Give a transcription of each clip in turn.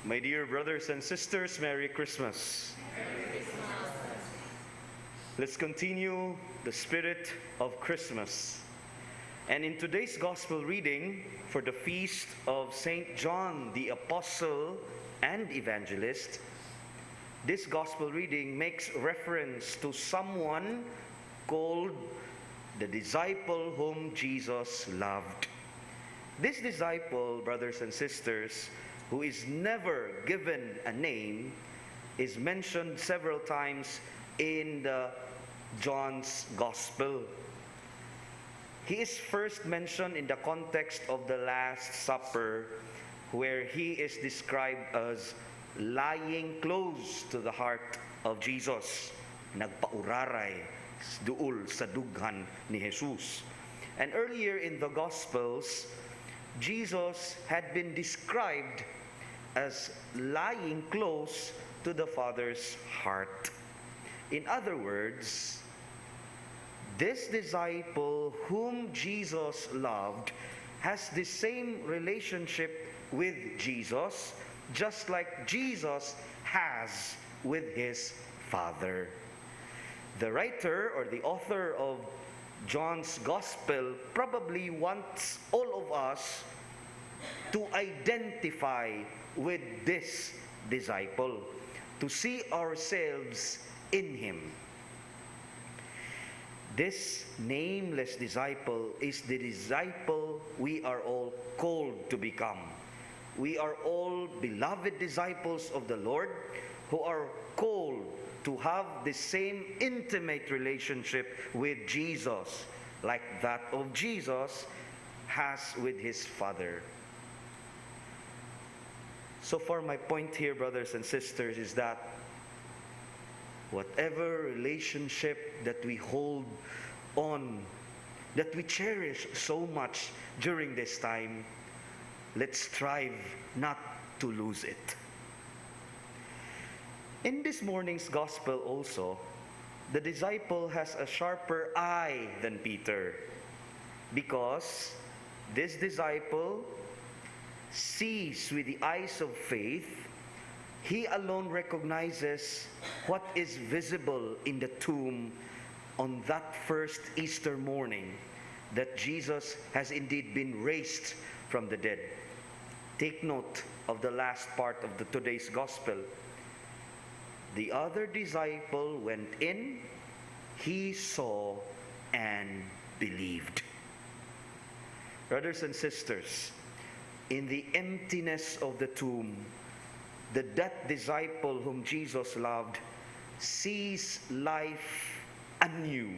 My dear brothers and sisters, Merry Christmas. Merry Christmas. Let's continue the spirit of Christmas. And in today's gospel reading for the feast of St. John the Apostle and Evangelist, this gospel reading makes reference to someone called the disciple whom Jesus loved. This disciple, brothers and sisters, who is never given a name, is mentioned several times in John's Gospel. He is first mentioned in the context of the Last Supper, where he is described as lying close to the heart of Jesus. Nagpauraray duol sa dughan ni Jesus. And earlier in the Gospels, Jesus had been described as lying close to the Father's heart. In other words, this disciple whom Jesus loved has the same relationship with Jesus, just like Jesus has with his Father. The writer or the author of John's Gospel probably wants all of us to identify with this disciple, to see ourselves in him. This nameless disciple is the disciple we are all called to become. We are all beloved disciples of the Lord who are called to have the same intimate relationship with Jesus, like that of Jesus has with his Father. So far, my point here, brothers and sisters, is that whatever relationship that we hold on, that we cherish so much during this time, let's strive not to lose it. In this morning's gospel also, the disciple has a sharper eye than Peter, because this disciple sees with the eyes of faith. He alone recognizes what is visible in the tomb on that first Easter morning, that Jesus has indeed been raised from the dead. Take note of the last part of today's gospel. The other disciple went in, he saw and believed. Brothers and sisters, in the emptiness of the tomb, that disciple whom Jesus loved sees life anew.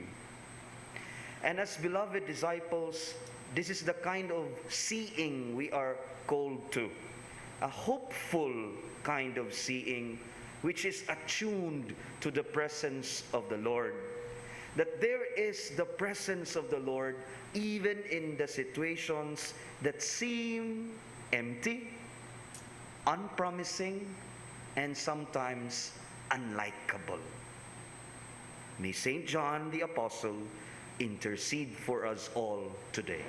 And as beloved disciples, this is the kind of seeing we are called to. A hopeful kind of seeing, which is attuned to the presence of the Lord. That there is the presence of the Lord even in the situations that seem empty, unpromising, and sometimes unlikable. May St. John the Apostle intercede for us all today.